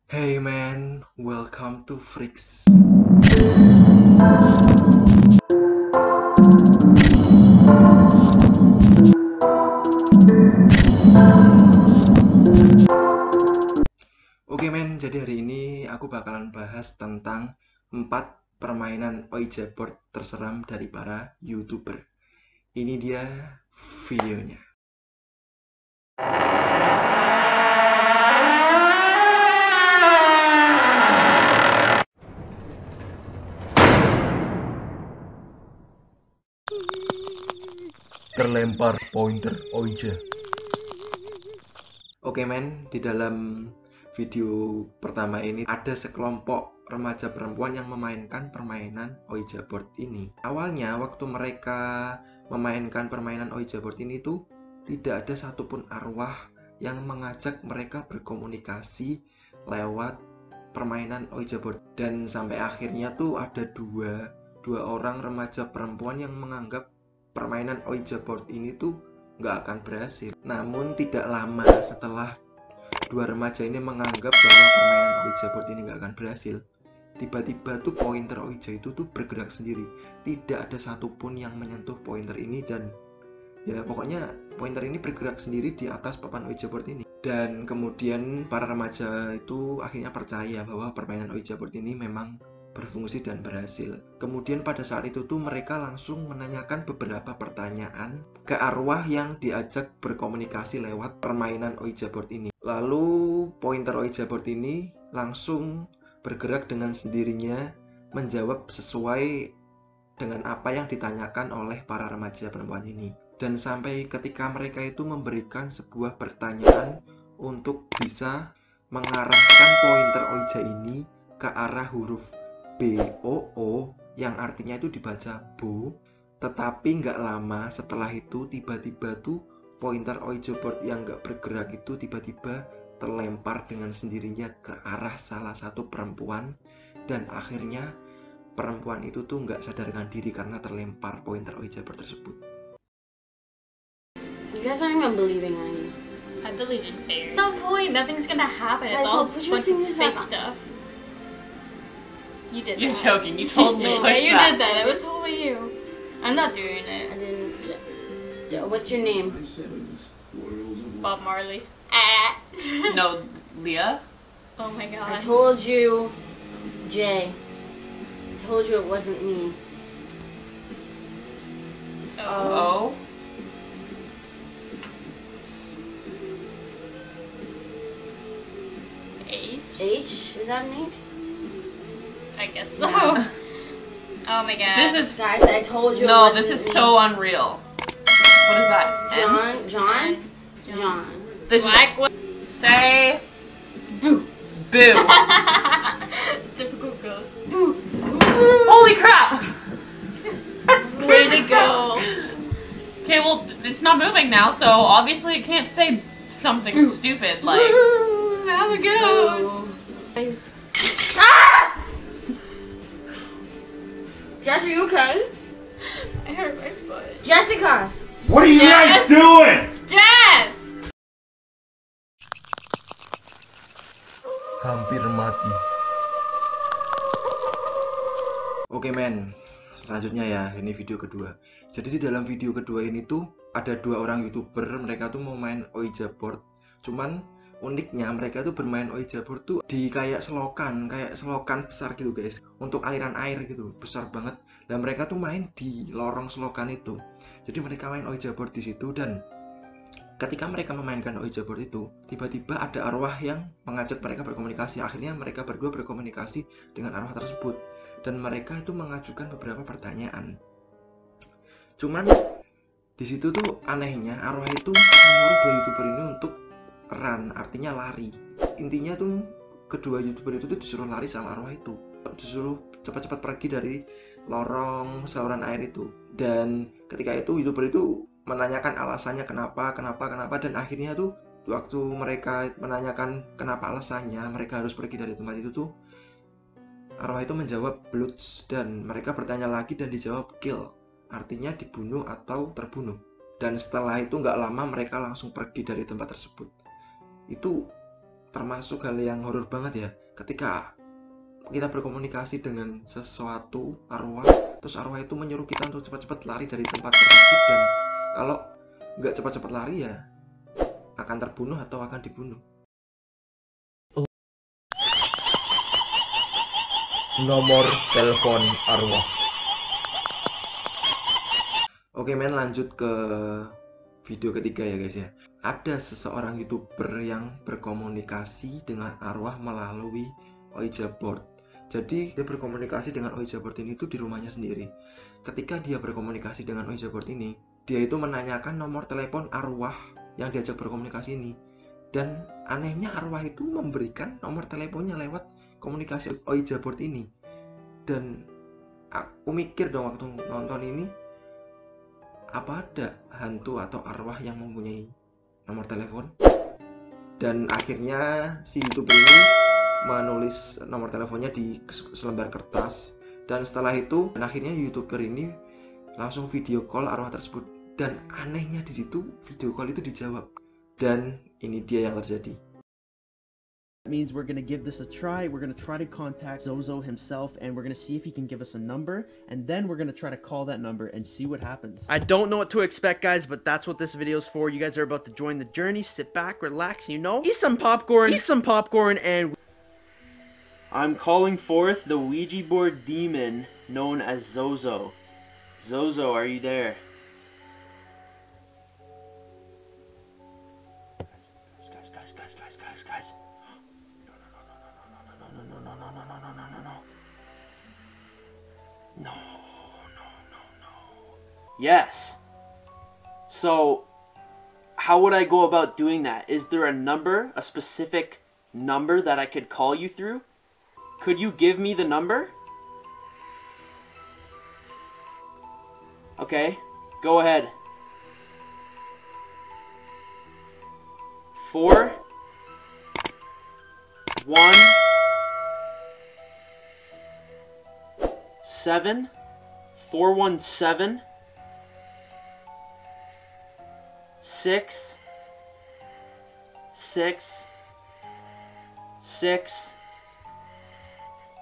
Hey man, welcome to Freaks. Oke men, jadi hari ini aku bakalan bahas tentang 4 permainan Ouija board terseram dari para YouTuber. Ini dia videonya. Terlempar pointer Ouija. Oke men, di dalam video pertama ini ada sekelompok remaja perempuan yang memainkan permainan Ouija board ini. Awalnya waktu mereka memainkan permainan Ouija board ini tuh tidak ada satupun arwah yang mengajak mereka berkomunikasi lewat permainan Ouija board, dan sampai akhirnya tuh ada dua orang remaja perempuan yang menganggap permainan Ouija board ini tuh nggak akan berhasil. Namun tidak lama setelah dua remaja ini menganggap bahwa permainan Ouija board ini nggak akan berhasil, tiba-tiba tuh pointer Ouija itu tuh bergerak sendiri. Tidak ada satupun yang menyentuh pointer ini, dan ya pokoknya pointer ini bergerak sendiri di atas papan Ouija board ini. Dan kemudian para remaja itu akhirnya percaya bahwa permainan Ouija board ini memang berfungsi dan berhasil. Kemudian pada saat itu tuh mereka langsung menanyakan beberapa pertanyaan ke arwah yang diajak berkomunikasi lewat permainan Ouija board ini. Lalu pointer Ouija board ini langsung bergerak dengan sendirinya menjawab sesuai dengan apa yang ditanyakan oleh para remaja perempuan ini. Dan sampai ketika mereka itu memberikan sebuah pertanyaan untuk bisa mengarahkan pointer Ouija ini ke arah huruf BOO yang artinya itu dibaca bo. Tetapi nggak lama setelah itu tiba-tiba tuh pointer Ouija board yang nggak bergerak itu tiba-tiba terlempar dengan sendirinya ke arah salah satu perempuan, dan akhirnya perempuan itu tuh nggak sadarkan diri karena terlempar pointer Ouija board tersebut. You guys aren't even believing on me. I believe in fairies. No point. Nothing's gonna happen. It's Guys, all so put a your bunch of fingers fake back on. stuff. You did You're that. joking. You totally Yeah, pushed you that. did that. It was totally you. I'm not doing I it. didn't. What's your name? Bob Marley. Ah. No, Leah? Oh my I god. told you, Jay. I told you it wasn't me. Oh? H? H? Is that an H? I guess so. Oh my god. This is... Guys, I told you. No, it wasn't this is me. so unreal. What is that? M? John. This Black. is... Say... Boo. Boo. Typical ghost. Holy crap! That's Way creepy. to go. Okay, well, it's not moving now, so obviously it can't say something stupid like... Woo, I'm a ghost. Guys, Ah! Jess, are you okay? I hurt my foot. Jessica. What are you Yes. guys doing? Jess! Hampir mati. Oke men, selanjutnya ya, ini video kedua. Jadi di dalam video kedua ini tuh ada dua orang YouTuber, mereka tuh mau main Ouija board. Cuman uniknya mereka tuh bermain Ouija board tuh di kayak selokan besar gitu guys, untuk aliran air gitu, besar banget. Dan mereka tuh main di lorong selokan itu. Jadi mereka main Ouija board di situ, dan ketika mereka memainkan Ouija board itu, tiba-tiba ada arwah yang mengajak mereka berkomunikasi. Akhirnya mereka berdua berkomunikasi dengan arwah tersebut, dan mereka itu mengajukan beberapa pertanyaan. Cuman di situ tuh anehnya arwah itu menyuruh dua YouTuber ini untuk run, artinya lari. Intinya tuh kedua YouTuber itu tuh disuruh lari sama arwah itu, disuruh cepat-cepat pergi dari lorong saluran air itu. Dan ketika itu YouTuber itu menanyakan alasannya kenapa, dan akhirnya tuh waktu mereka menanyakan kenapa alasannya mereka harus pergi dari tempat itu tuh arwah itu menjawab Bloods, dan mereka bertanya lagi dan dijawab kill, artinya dibunuh atau terbunuh. Dan setelah itu nggak lama mereka langsung pergi dari tempat tersebut. Itu termasuk hal yang horor banget ya, ketika kita berkomunikasi dengan sesuatu arwah, terus arwah itu menyuruh kita untuk cepat-cepat lari dari tempat tersebut, dan kalau nggak cepat-cepat lari ya akan terbunuh atau akan dibunuh. Nomor telepon arwah. Oke men, lanjut ke video ketiga ya guys ya. Ada seseorang YouTuber yang berkomunikasi dengan arwah melalui Ouija board. Jadi dia berkomunikasi dengan Ouija board ini tuh di rumahnya sendiri. Ketika dia berkomunikasi dengan Ouija board ini, dia itu menanyakan nomor telepon arwah yang diajak berkomunikasi ini. Dan anehnya arwah itu memberikan nomor teleponnya lewat komunikasi Ouija board ini. Dan aku mikir dong waktu nonton ini, apa ada hantu atau arwah yang mempunyai nomor telepon? Dan akhirnya si YouTuber ini menulis nomor teleponnya di selembar kertas, dan setelah itu akhirnya YouTuber ini langsung video call arwah tersebut. Dan anehnya di situ video call itu dijawab, dan ini dia yang terjadi. That means we're gonna give this a try. We're gonna try to contact Zozo himself, and we're gonna see if he can give us a number, and then we're gonna try to call that number and see what happens. I don't know what to expect, guys, but that's what this video is for. You guys are about to join the journey. Sit back, relax, you know, eat some popcorn, and I'm calling forth the Ouija board demon known as Zozo. Zozo, are you there? Guys. No. Yes. So, how would I go about doing that? Is there a number, a specific number that I could call you through? Could you give me the number? Okay, go ahead. 4 1 7 417 6 6 6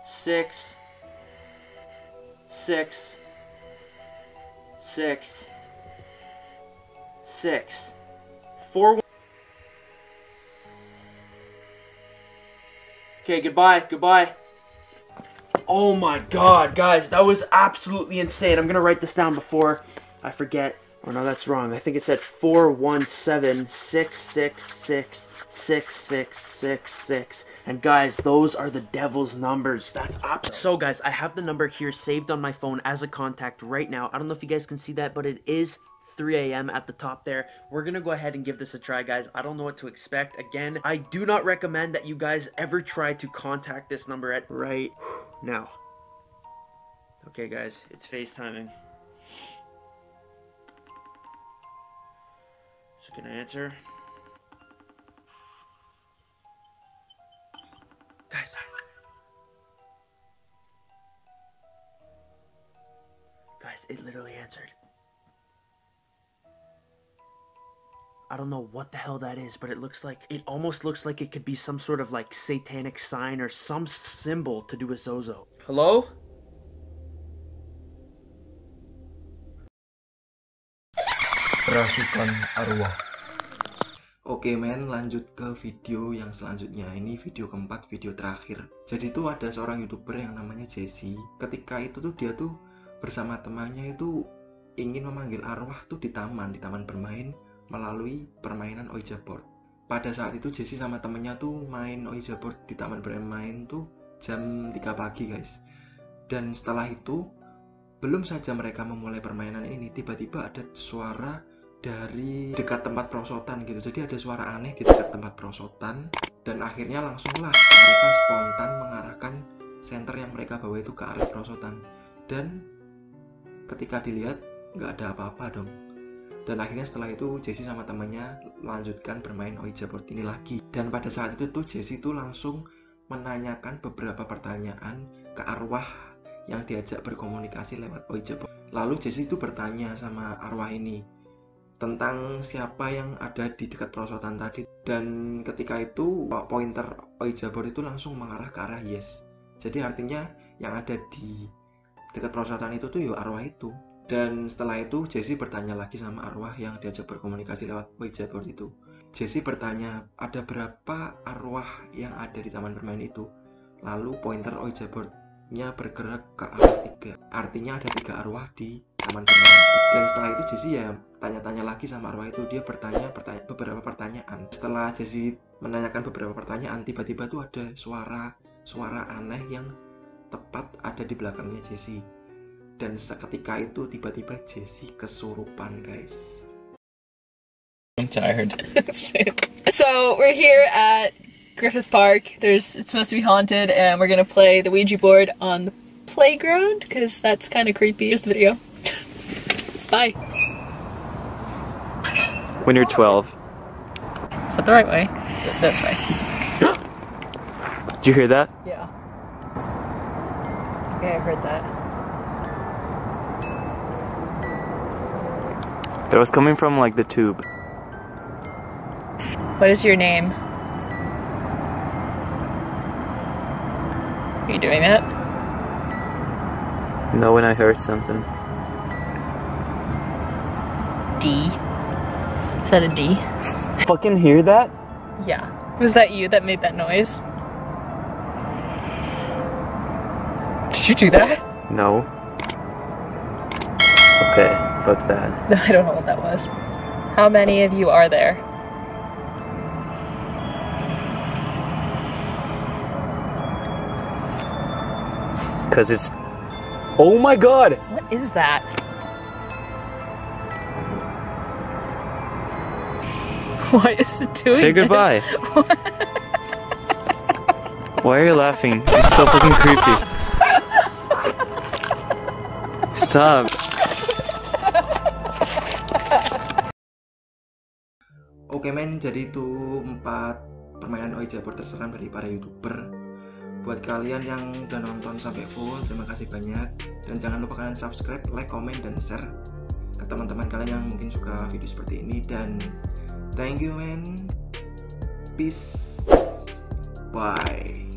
6 6 6 6 4. Okay, goodbye. Oh my god, guys, that was absolutely insane. I'm gonna write this down before I forget. Oh no, that's wrong. I think it said 417 666 6666. And guys, those are the devil's numbers. That's absolute. So guys, I have the number here saved on my phone as a contact right now. I don't know if you guys can see that, but it is 3 a.m. at the top there. We're gonna go ahead and give this a try, guys. I don't know what to expect. Again, I do not recommend that you guys ever try to contact this number at right now. Okay, guys, it's FaceTiming. Is it gonna answer? Guys, it literally answered. I don't know what the hell that is, but it almost looks like it could be some sort of like satanic sign or some symbol to do with Zozo. Hello? Rasukan arwah. Oke men, lanjut ke video yang selanjutnya. Ini video keempat, video terakhir. Jadi tuh ada seorang YouTuber yang namanya Jesse. Ketika itu tuh dia tuh bersama temannya itu ingin memanggil arwah tuh di taman bermain melalui permainan Ouija board. Pada saat itu Jesse sama temennya tuh main Ouija board di taman bermain tuh jam 3 pagi guys. Dan setelah itu belum saja mereka memulai permainan ini, tiba-tiba ada suara dari dekat tempat perosotan gitu. Jadi ada suara aneh di dekat tempat perosotan, dan akhirnya langsunglah mereka spontan mengarahkan senter yang mereka bawa itu ke arah perosotan. Dan ketika dilihat nggak ada apa-apa dong. Dan akhirnya setelah itu Jesse sama temannya melanjutkan bermain Ouija board ini lagi. Dan pada saat itu tuh Jesse tuh langsung menanyakan beberapa pertanyaan ke arwah yang diajak berkomunikasi lewat Ouija board. Lalu Jesse itu bertanya sama arwah ini tentang siapa yang ada di dekat perosotan tadi. Dan ketika itu pointer Oijabor itu langsung mengarah ke arah yes. Jadi artinya yang ada di dekat perosotan itu tuh ya arwah itu. Dan setelah itu Jessie bertanya lagi sama arwah yang diajak berkomunikasi lewat Oijabor itu. Jessie bertanya ada berapa arwah yang ada di taman permainan itu. Lalu pointer Oijabornya bergerak ke arah 3. Artinya ada 3 arwah di taman permainan. Dan setelah itu Jessie ya tanya-tanya lagi sama arwah itu. Dia bertanya beberapa pertanyaan. Setelah Jessie menanyakan beberapa pertanyaan, tiba-tiba tuh ada suara aneh yang tepat ada di belakangnya Jessie. Dan seketika itu tiba-tiba Jessie kesurupan, guys. I'm tired. So we're here at Griffith Park. It's supposed to be haunted, and we're gonna play the Ouija board on the playground because that's kind of creepy. Here's the video. Bye. When you're 12. Is that the right way? This way. Did you hear that? Yeah. Yeah, I heard that. It was coming from like the tube. What is your name? Are you doing that? No, when I heard something. D. Is that a D? Fucking hear that? Yeah. Was that you that made that noise? Did you do that? No. Okay, fuck that. No, I don't know what that was. How many of you are there? Cause it's... Oh my god! What is that? Why is it doing Say this? goodbye. Why are you laughing? You're so fucking creepy. Stop. Oke men, jadi itu 4 permainan Oijabor terseram dari para YouTuber. Buat kalian yang udah nonton sampai full, terima kasih banyak. Dan jangan lupa kalian subscribe, like, comment, dan share ke teman-teman kalian yang mungkin suka video seperti ini. Dan thank you men. Peace. Bye.